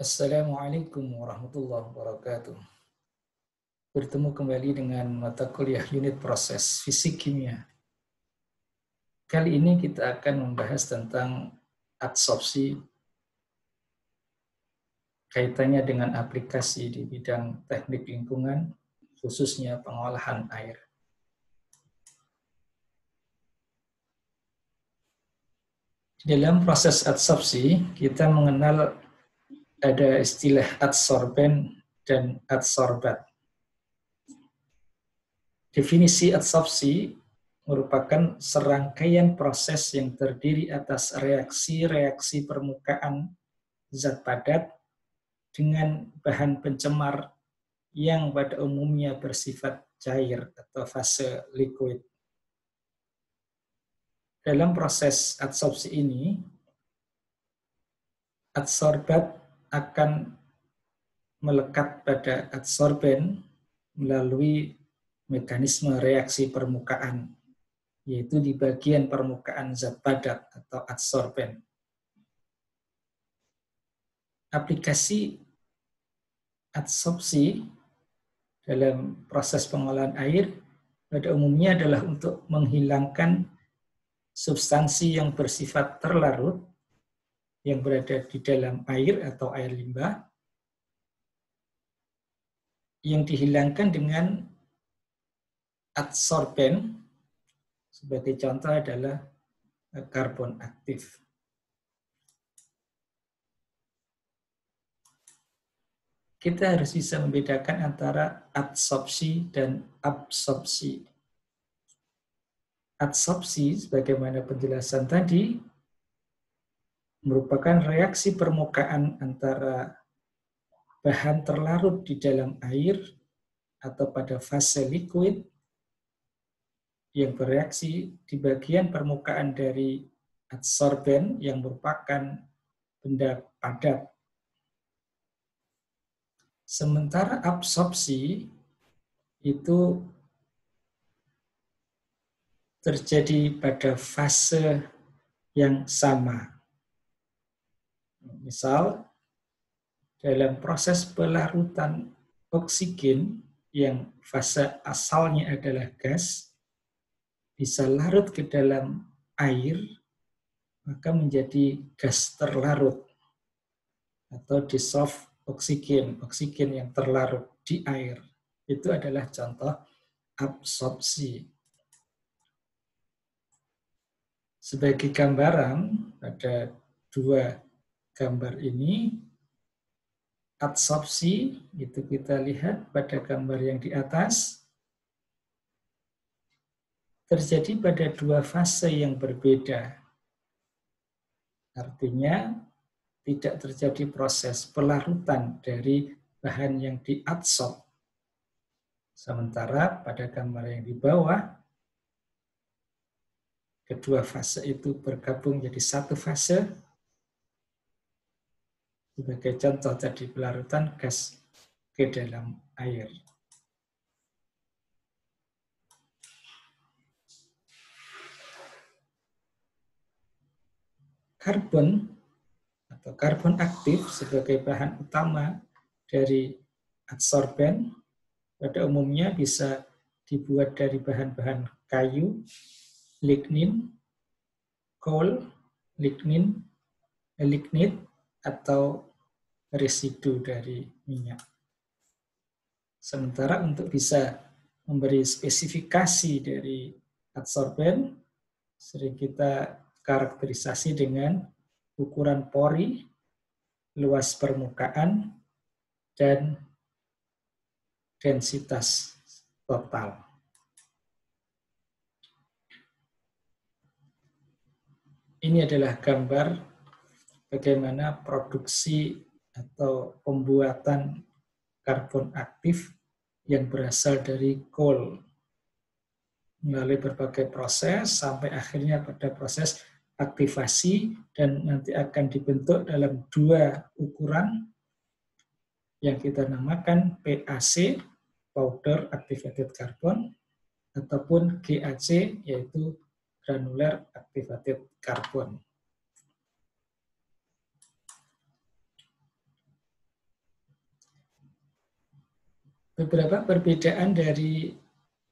Assalamualaikum warahmatullahi wabarakatuh. Bertemu kembali dengan mata kuliah unit proses fisik kimia. Kali ini kita akan membahas tentang adsorpsi, kaitannya dengan aplikasi di bidang teknik lingkungan, khususnya pengolahan air. Dalam proses adsorpsi, kita mengenal ada istilah adsorben dan adsorbat. Definisi adsorpsi merupakan serangkaian proses yang terdiri atas reaksi-reaksi permukaan zat padat dengan bahan pencemar yang pada umumnya bersifat cair atau fase liquid. Dalam proses adsorpsi ini, adsorbat akan melekat pada adsorben melalui mekanisme reaksi permukaan, yaitu di bagian permukaan zat padat atau adsorben. Aplikasi adsorpsi dalam proses pengolahan air pada umumnya adalah untuk menghilangkan substansi yang bersifat terlarut yang berada di dalam air atau air limbah, yang dihilangkan dengan adsorben. Sebagai contoh adalah karbon aktif. Kita harus bisa membedakan antara adsorpsi dan absorpsi. Adsorpsi, sebagaimana penjelasan tadi, merupakan reaksi permukaan antara bahan terlarut di dalam air atau pada fase liquid yang bereaksi di bagian permukaan dari adsorben yang merupakan benda padat. Sementara absorpsi itu terjadi pada fase yang sama. Misal, dalam proses pelarutan oksigen yang fase asalnya adalah gas, bisa larut ke dalam air, maka menjadi gas terlarut atau dissolved oksigen yang terlarut di air. Itu adalah contoh absorpsi. Sebagai gambaran, pada dua gambar ini, adsorpsi, itu kita lihat pada gambar yang di atas, terjadi pada dua fase yang berbeda. Artinya, tidak terjadi proses pelarutan dari bahan yang diadsorb. Sementara pada gambar yang di bawah, kedua fase itu bergabung jadi satu fase. Sebagai contoh tadi pelarutan gas ke dalam air. Karbon atau karbon aktif sebagai bahan utama dari adsorben pada umumnya bisa dibuat dari bahan-bahan kayu, lignin, coal, lignin, lignit, atau residu dari minyak. Sementara untuk bisa memberi spesifikasi dari adsorben, sering kita karakterisasi dengan ukuran pori, luas permukaan, dan densitas total. Ini adalah gambar bagaimana produksi atau pembuatan karbon aktif yang berasal dari coal melalui berbagai proses sampai akhirnya pada proses aktivasi dan nanti akan dibentuk dalam dua ukuran yang kita namakan PAC, Powder Activated Carbon, ataupun GAC, yaitu Granular Activated Carbon. beberapa perbedaan dari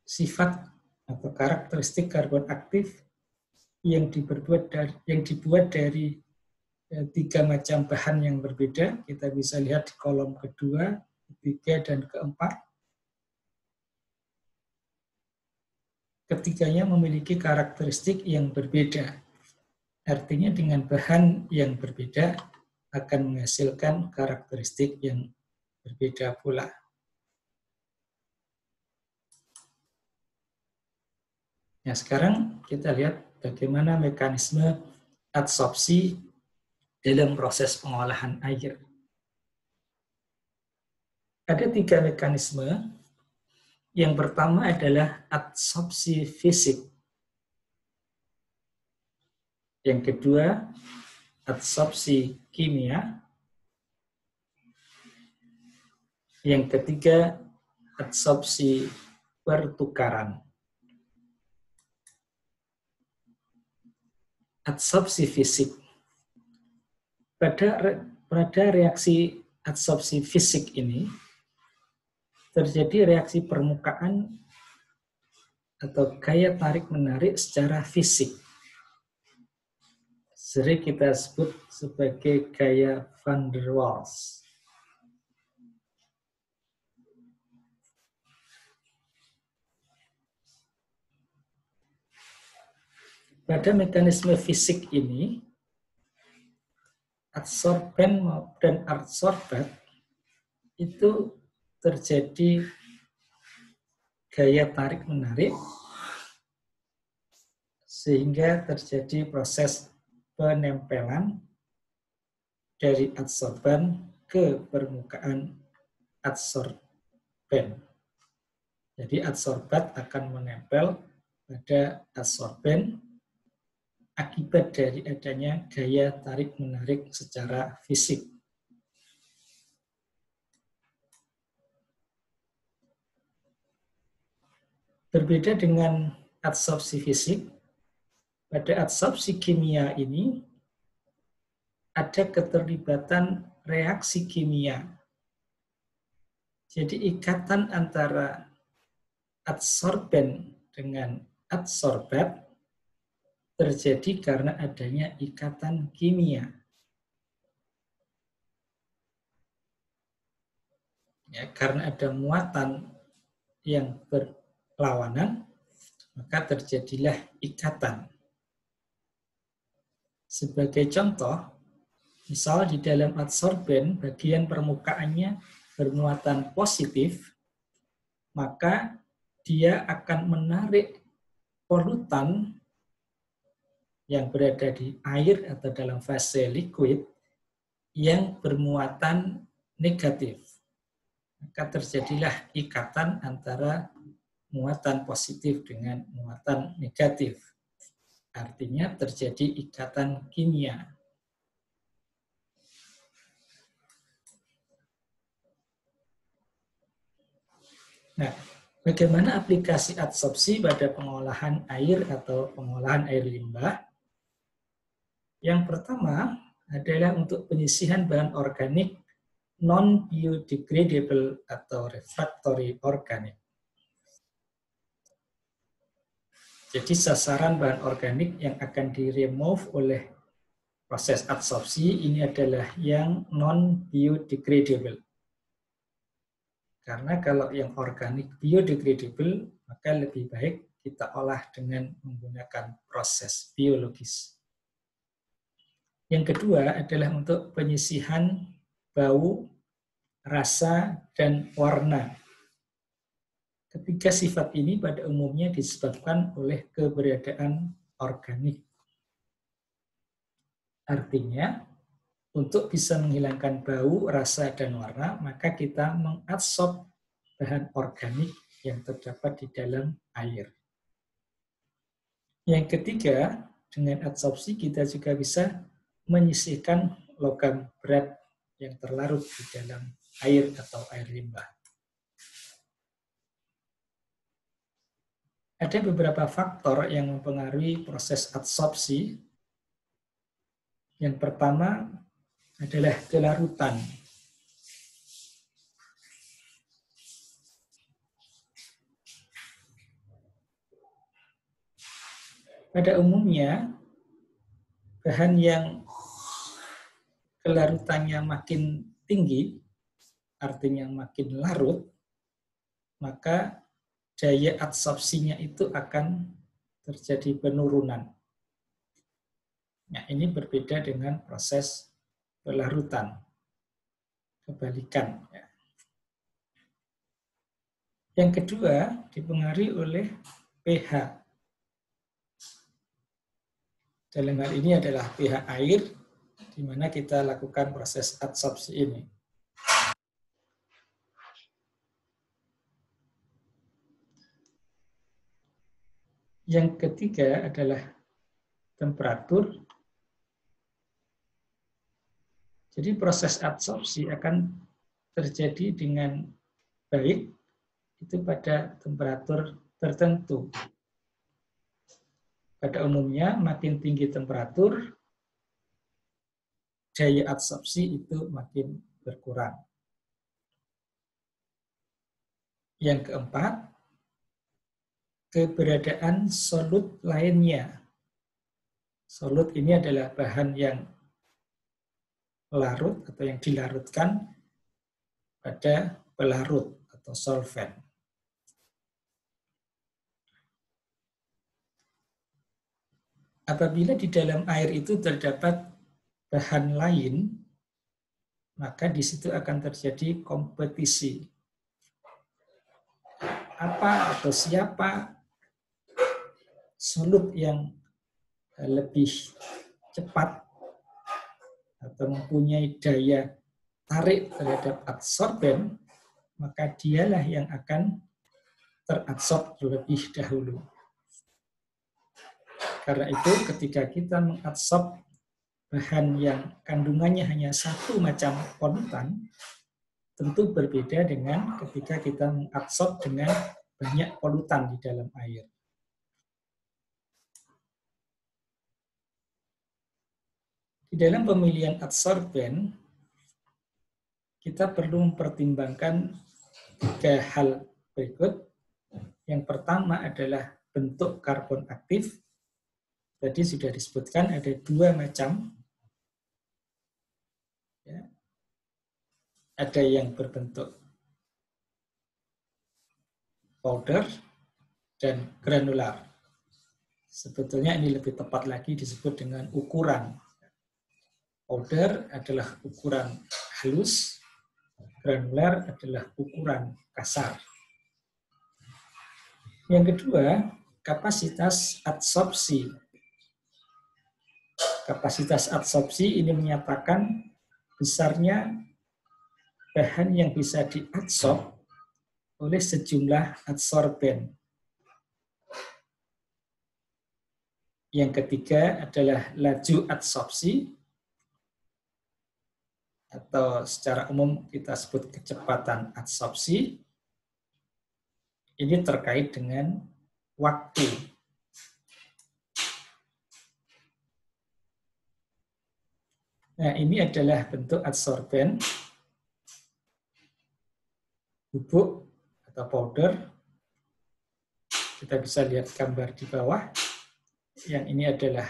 sifat atau karakteristik karbon aktif yang dibuat dari 3 macam bahan yang berbeda. Kita bisa lihat di kolom kedua, ketiga, dan keempat. Ketiganya memiliki karakteristik yang berbeda. Artinya dengan bahan yang berbeda akan menghasilkan karakteristik yang berbeda pula. Nah, sekarang kita lihat bagaimana mekanisme adsorpsi dalam proses pengolahan air. Ada 3 mekanisme. Yang pertama adalah adsorpsi fisik. Yang kedua, adsorpsi kimia. Yang ketiga, adsorpsi pertukaran. Adsorpsi fisik. Pada reaksi adsorpsi fisik ini, terjadi reaksi permukaan atau gaya tarik-menarik secara fisik. Sering kita sebut sebagai gaya van der Waals. Pada mekanisme fisik ini, adsorben dan adsorbat itu terjadi gaya tarik-menarik sehingga terjadi proses penempelan dari adsorban ke permukaan adsorben. Jadi adsorbat akan menempel pada adsorben akibat dari adanya gaya tarik-menarik secara fisik. Berbeda dengan adsorpsi fisik, pada adsorpsi kimia ini ada keterlibatan reaksi kimia. Jadi ikatan antara adsorben dengan adsorbat terjadi karena adanya ikatan kimia. Ya, karena ada muatan yang berlawanan, maka terjadilah ikatan. Sebagai contoh, misal di dalam adsorben bagian permukaannya bermuatan positif, maka dia akan menarik polutan yang berada di air atau dalam fase liquid yang bermuatan negatif. Maka terjadilah ikatan antara muatan positif dengan muatan negatif. Artinya terjadi ikatan kimia. Nah, bagaimana aplikasi adsorpsi pada pengolahan air atau pengolahan air limbah? Yang pertama adalah untuk penyisihan bahan organik non-biodegradable atau refractory organik. Jadi sasaran bahan organik yang akan di-remove oleh proses adsorpsi ini adalah yang non-biodegradable. Karena kalau yang organik biodegradable, maka lebih baik kita olah dengan menggunakan proses biologis. Yang kedua adalah untuk penyisihan bau, rasa, dan warna. Ketiga sifat ini pada umumnya disebabkan oleh keberadaan organik. Artinya, untuk bisa menghilangkan bau, rasa, dan warna, maka kita mengadsorb bahan organik yang terdapat di dalam air. Yang ketiga, dengan adsorpsi kita juga bisa menyisihkan logam berat yang terlarut di dalam air atau air limbah. Ada beberapa faktor yang mempengaruhi proses adsorpsi. Yang pertama adalah kelarutan. Pada umumnya, bahan yang kelarutannya makin tinggi, artinya makin larut, maka daya adsorpsinya itu akan terjadi penurunan. Nah, ini berbeda dengan proses pelarutan. Kebalikan. Yang kedua, dipengaruhi oleh pH. Dalam hal ini adalah pH air, di mana kita lakukan proses adsorpsi ini. Yang ketiga adalah temperatur. Jadi proses adsorpsi akan terjadi dengan baik itu pada temperatur tertentu. Pada umumnya, makin tinggi temperatur, daya adsorpsi itu makin berkurang. Yang keempat, keberadaan solut lainnya. Solut ini adalah bahan yang larut atau yang dilarutkan pada pelarut atau solvent. Apabila di dalam air itu terdapat bahan lain, maka di situ akan terjadi kompetisi. Apa atau siapa solut yang lebih cepat atau mempunyai daya tarik terhadap adsorben, maka dialah yang akan teradsorb terlebih dahulu. Karena itu ketika kita mengadsorb bahan yang kandungannya hanya satu macam polutan, tentu berbeda dengan ketika kita mengadsorb dengan banyak polutan di dalam air. Di dalam pemilihan adsorben, kita perlu mempertimbangkan 3 hal berikut. Yang pertama adalah bentuk karbon aktif. Tadi sudah disebutkan ada 2 macam. Ya. Ada yang berbentuk powder dan granular. Sebetulnya ini lebih tepat lagi disebut dengan ukuran. Powder adalah ukuran halus, granular adalah ukuran kasar. Yang kedua, kapasitas adsorpsi. Kapasitas adsorpsi ini menyatakan besarnya bahan yang bisa diadsorb oleh sejumlah adsorben. Yang ketiga adalah laju adsorpsi, atau secara umum kita sebut kecepatan adsorpsi. Ini terkait dengan waktu. Nah, ini adalah bentuk adsorben, bubuk atau powder. Kita bisa lihat gambar di bawah. Yang ini adalah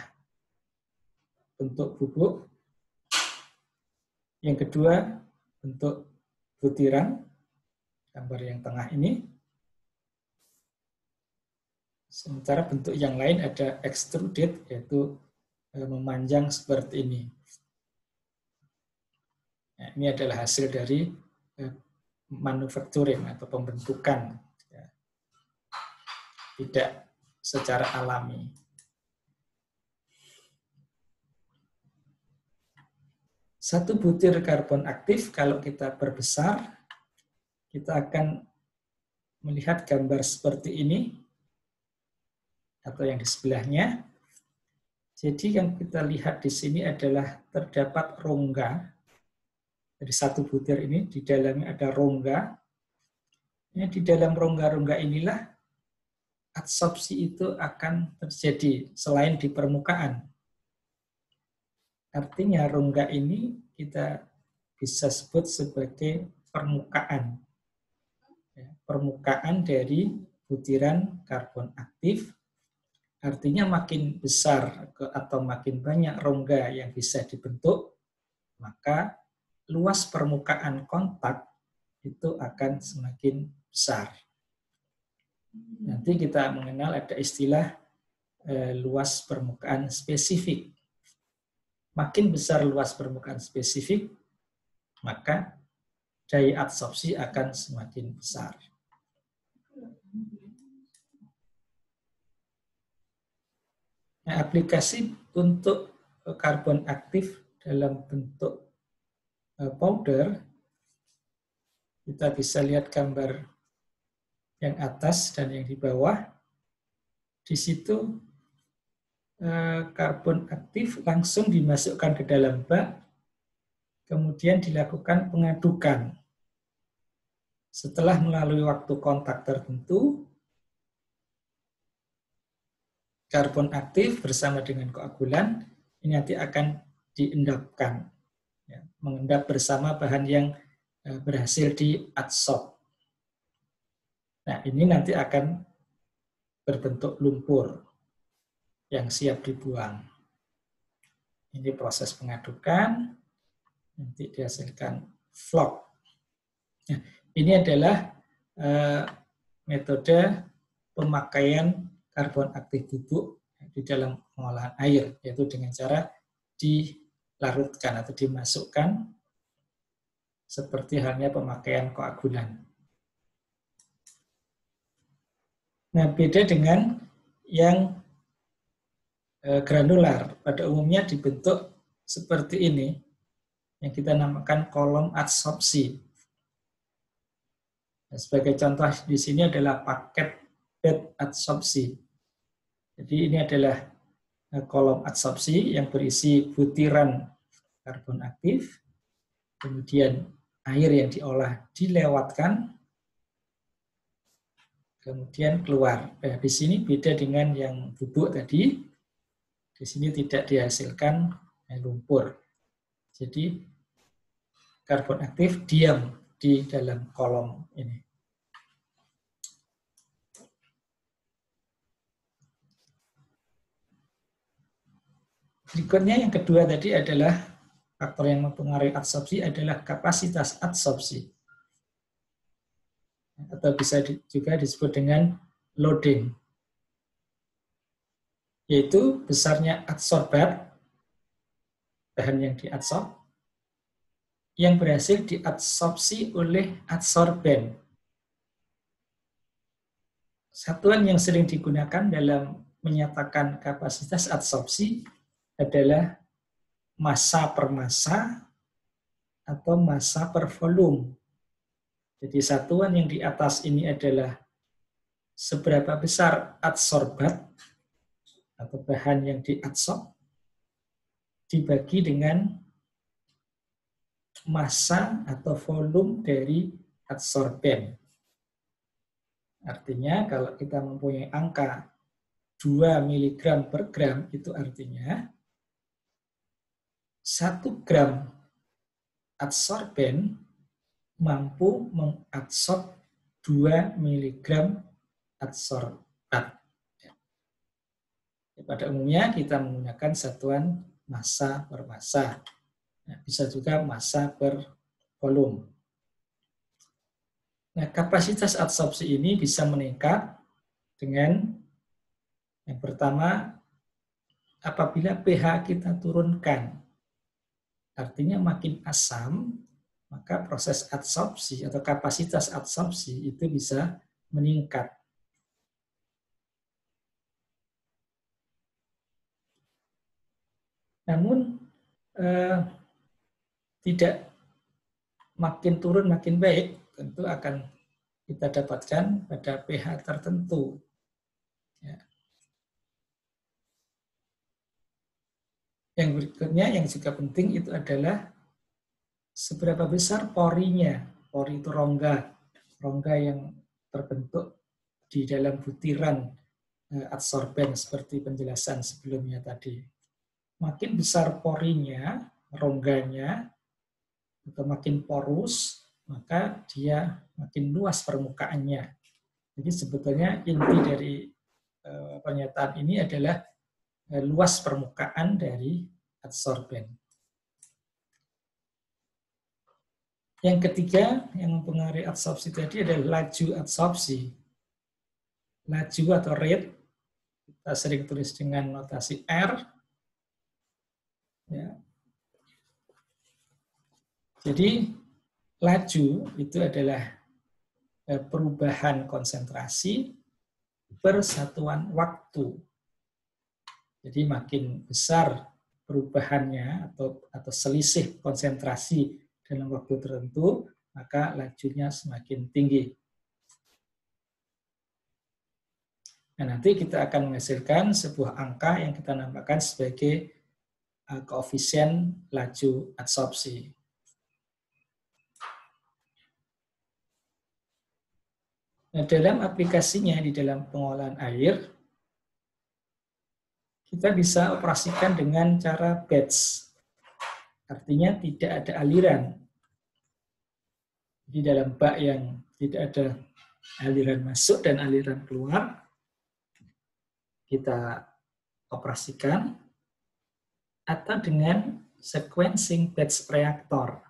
bentuk bubuk. Yang kedua, bentuk butiran, gambar yang tengah ini. Sementara bentuk yang lain ada extruded, yaitu memanjang seperti ini. Nah, ini adalah hasil dari manufacturing atau pembentukan, tidak secara alami. Satu butir karbon aktif kalau kita perbesar, kita akan melihat gambar seperti ini, atau yang di sebelahnya. Jadi yang kita lihat di sini adalah terdapat rongga. Dari satu butir ini, di dalamnya ada rongga. Di dalam rongga-rongga inilah adsorpsi itu akan terjadi selain di permukaan. Artinya rongga ini kita bisa sebut sebagai permukaan. Permukaan dari butiran karbon aktif Artinya makin besar atau makin banyak rongga yang bisa dibentuk, maka luas permukaan kontak itu akan semakin besar. Nanti kita mengenal ada istilah luas permukaan spesifik. Makin besar luas permukaan spesifik, maka daya adsorpsi akan semakin besar. Nah, aplikasi untuk karbon aktif dalam bentuk powder, kita bisa lihat gambar yang atas dan yang di bawah. Di situ karbon aktif langsung dimasukkan ke dalam bak, kemudian dilakukan pengadukan. Setelah melalui waktu kontak tertentu, karbon aktif bersama dengan koagulan ini nanti akan diendapkan, ya, mengendap bersama bahan yang berhasil diadsorb. Nah, ini nanti akan berbentuk lumpur yang siap dibuang. Ini proses pengadukan, nanti dihasilkan vlog. Nah, ini adalah metode pemakaian karbon aktif bubuk di dalam pengolahan air, yaitu dengan cara dilarutkan atau dimasukkan seperti halnya pemakaian koagulan. Nah, beda dengan yang granular, pada umumnya dibentuk seperti ini, yang kita namakan kolom adsorpsi. Nah, sebagai contoh di sini adalah paket bed adsorpsi. Jadi ini adalah kolom adsorpsi yang berisi butiran karbon aktif, kemudian air yang diolah dilewatkan, kemudian keluar. Nah, di sini beda dengan yang bubuk tadi. Di sini tidak dihasilkan lumpur. Jadi karbon aktif diam di dalam kolom ini. Berikutnya yang kedua tadi adalah faktor yang mempengaruhi adsorpsi adalah kapasitas adsorpsi. Atau bisa juga disebut dengan loading. Yaitu besarnya adsorbat, bahan yang diadsorb, yang berhasil diadsorpsi oleh adsorben. Satuan yang sering digunakan dalam menyatakan kapasitas adsorpsi adalah massa per massa atau massa per volume. Jadi satuan yang di atas ini adalah seberapa besar adsorbat atau bahan yang diadsorb dibagi dengan massa atau volume dari adsorben. Artinya kalau kita mempunyai angka 2 mg per gram, itu artinya 1 gram adsorben mampu mengadsorb 2 mg adsorbat. Pada umumnya kita menggunakan satuan massa per massa. Nah, bisa juga massa per volume. Nah, kapasitas adsorpsi ini bisa meningkat dengan yang pertama, apabila pH kita turunkan. Artinya makin asam, maka proses adsorpsi atau kapasitas adsorpsi itu bisa meningkat. Namun tidak makin turun makin baik, tentu akan kita dapatkan pada pH tertentu. Ya. Yang berikutnya yang juga penting itu adalah seberapa besar porinya. Pori itu rongga yang terbentuk di dalam butiran adsorben seperti penjelasan sebelumnya tadi. Makin besar porinya, rongganya, atau makin porus, maka dia makin luas permukaannya. Jadi sebetulnya inti dari pernyataan ini adalah luas permukaan dari adsorben. Yang ketiga yang mempengaruhi adsorpsi tadi adalah laju adsorpsi. Laju atau rate, kita sering tulis dengan notasi R. Ya. Jadi laju itu adalah perubahan konsentrasi per satuan waktu. Jadi makin besar perubahannya atau selisih konsentrasi dalam waktu tertentu, maka lajunya semakin tinggi. Nah, nanti kita akan menghasilkan sebuah angka yang kita namakan sebagai koefisien laju adsorpsi. Nah, dalam aplikasinya di dalam pengolahan air, kita bisa operasikan dengan cara batch. Artinya tidak ada aliran. Di dalam bak yang tidak ada aliran masuk dan aliran keluar, kita operasikan, atau dengan sequencing batch reaktor.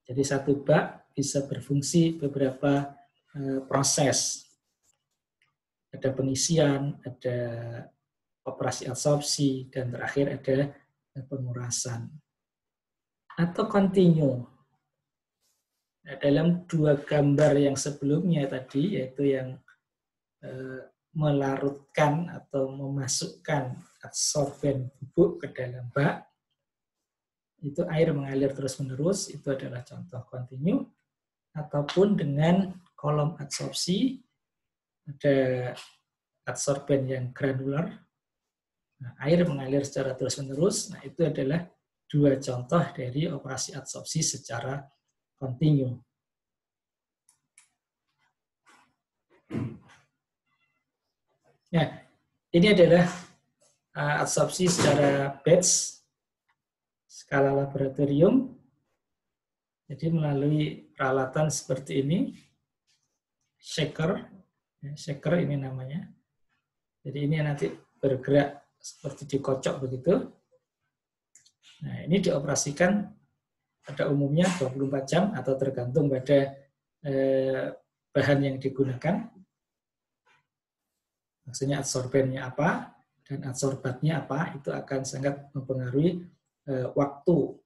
Jadi satu bak bisa berfungsi beberapa proses. Ada pengisian, ada operasi adsorpsi, dan terakhir ada pengurasan. Atau continue. Nah, dalam dua gambar yang sebelumnya tadi, yaitu yang melarutkan atau memasukkan adsorben bubuk ke dalam bak, itu air mengalir terus-menerus, itu adalah contoh continue. Ataupun dengan kolom adsorpsi, ada adsorben yang granular, nah, air mengalir secara terus-menerus, nah itu adalah dua contoh dari operasi adsorpsi secara continue. Nah, ini adalah adsorpsi secara batch, skala laboratorium. Jadi melalui peralatan seperti ini, shaker ini namanya. Jadi ini nanti bergerak seperti dikocok begitu. Nah, ini dioperasikan pada umumnya 24 jam atau tergantung pada bahan yang digunakan. Maksudnya adsorbennya apa dan adsorbatnya apa, itu akan sangat mempengaruhi waktu.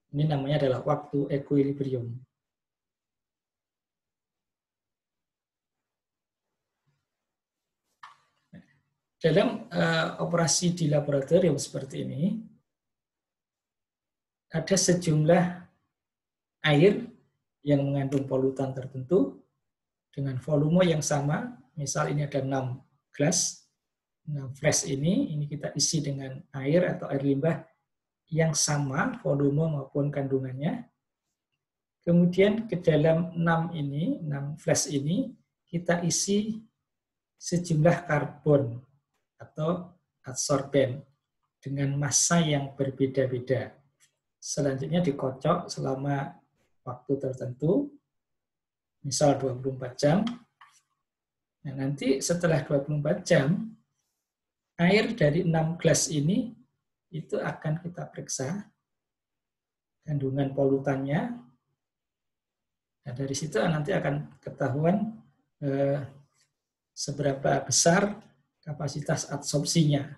Ini namanya adalah waktu equilibrium. Dalam operasi di laboratorium seperti ini, ada sejumlah air yang mengandung polutan tertentu dengan volume yang sama. Misal ini ada 6 gelas, 6 flash ini kita isi dengan air atau air limbah yang sama volume maupun kandungannya. Kemudian ke dalam 6 flash ini kita isi sejumlah karbon atau adsorben dengan massa yang berbeda-beda. Selanjutnya dikocok selama waktu tertentu, misal 24 jam. Nah, nanti setelah 24 jam, air dari 6 gelas ini itu akan kita periksa kandungan polutannya. Nah, dari situ nanti akan ketahuan seberapa besar kapasitas adsorpsinya.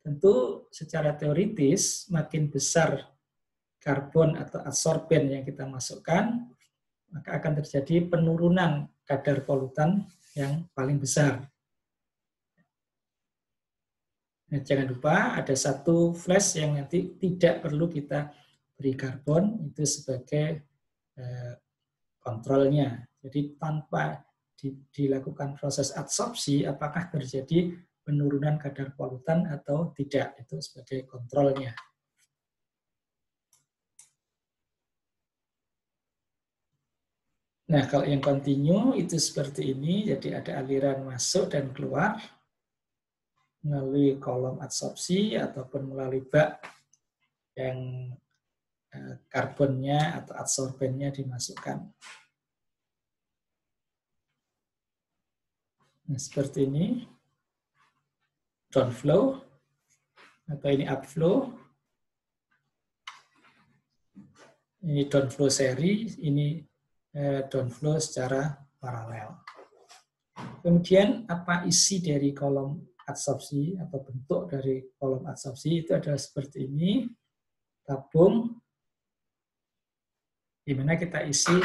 Tentu secara teoritis makin besar karbon atau adsorben yang kita masukkan, maka akan terjadi penurunan kadar polutan yang paling besar. Nah, jangan lupa ada satu flash yang nanti tidak perlu kita beri karbon, itu sebagai kontrolnya. Jadi tanpa dilakukan proses adsorpsi, apakah terjadi penurunan kadar polutan atau tidak, itu sebagai kontrolnya. Nah, kalau yang continue itu seperti ini, jadi ada aliran masuk dan keluar melalui kolom adsorpsi ataupun melalui bak yang karbonnya atau adsorbennya dimasukkan. Nah, seperti ini. downflow, atau ini upflow, ini downflow seri, ini downflow secara paralel. Kemudian apa isi dari kolom adsorpsi atau bentuk dari kolom adsorpsi itu adalah seperti ini, tabung, di mana kita isi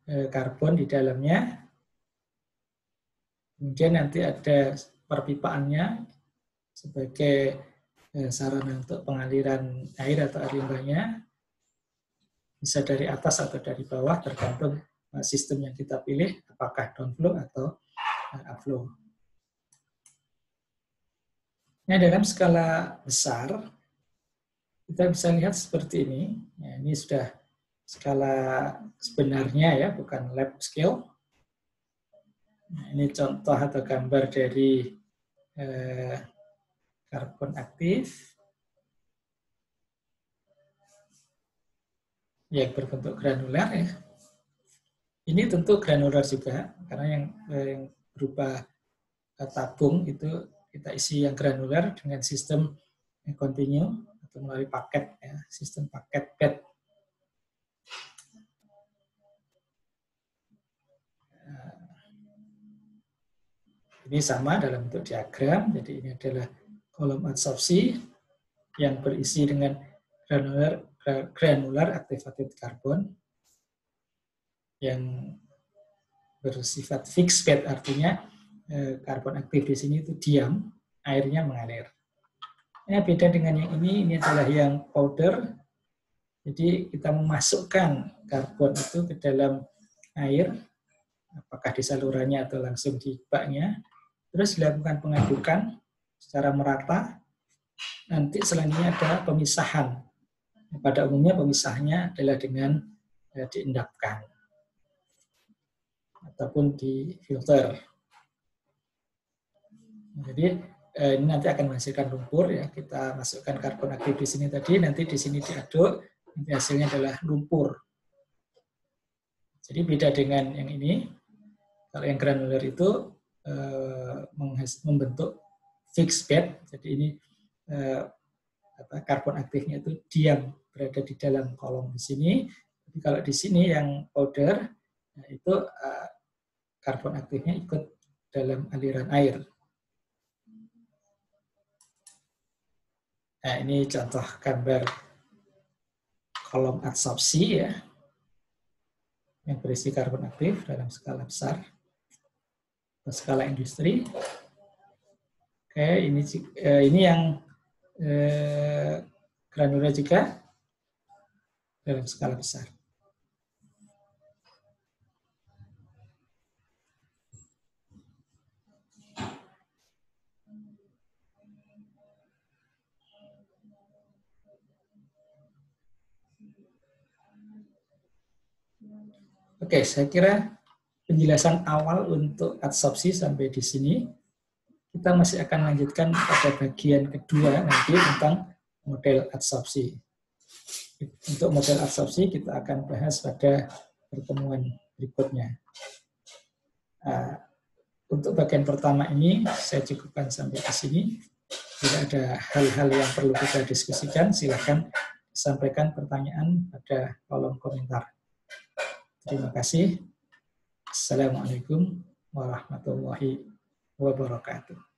karbon di dalamnya. Kemudian nanti ada perpipaannya sebagai sarana untuk pengaliran air atau air limbahnya. Bisa dari atas atau dari bawah, tergantung sistem yang kita pilih, apakah downflow atau upflow. Nah, dalam skala besar, kita bisa lihat seperti ini. Nah, ini sudah skala sebenarnya ya, bukan lab scale. Nah, ini contoh atau gambar dari karbon aktif yang berbentuk granular ya. Ini tentu granular juga, karena yang berupa tabung itu kita isi yang granular dengan sistem yang kontinu atau melalui paket ya, sistem paket bed. Ini sama dalam bentuk diagram, jadi ini adalah kolom adsorpsi yang berisi dengan granular activated carbon yang bersifat fixed bed, artinya karbon aktif di sini itu diam, airnya mengalir. Ini beda dengan yang ini adalah yang powder. Jadi kita memasukkan karbon itu ke dalam air, apakah di salurannya atau langsung di baknya, terus dilakukan pengadukan secara merata. Nanti selanjutnya ada pemisahan. Pada umumnya pemisahannya adalah dengan diendapkan ataupun di filter. Jadi ini nanti akan menghasilkan lumpur ya. Kita masukkan karbon aktif di sini tadi, nanti di sini diaduk, nanti hasilnya adalah lumpur. Jadi beda dengan yang ini. Kalau yang granular itu membentuk fixed bed. Jadi ini karbon aktifnya itu diam berada di dalam kolom di sini. Tapi kalau di sini yang powder itu karbon aktifnya ikut dalam aliran air. Nah, ini contoh gambar kolom adsorpsi ya, yang berisi karbon aktif dalam skala besar, skala industri. Oke, ini yang granular juga dalam skala besar. Oke, saya kira penjelasan awal untuk adsorpsi sampai di sini. Kita masih akan lanjutkan pada bagian kedua nanti tentang model adsorpsi. Untuk model adsorpsi kita akan bahas pada pertemuan berikutnya. Untuk bagian pertama ini saya cukupkan sampai di sini. Jika ada hal-hal yang perlu kita diskusikan, silakan sampaikan pertanyaan pada kolom komentar. Terima kasih. Assalamualaikum warahmatullahi wabarakatuh.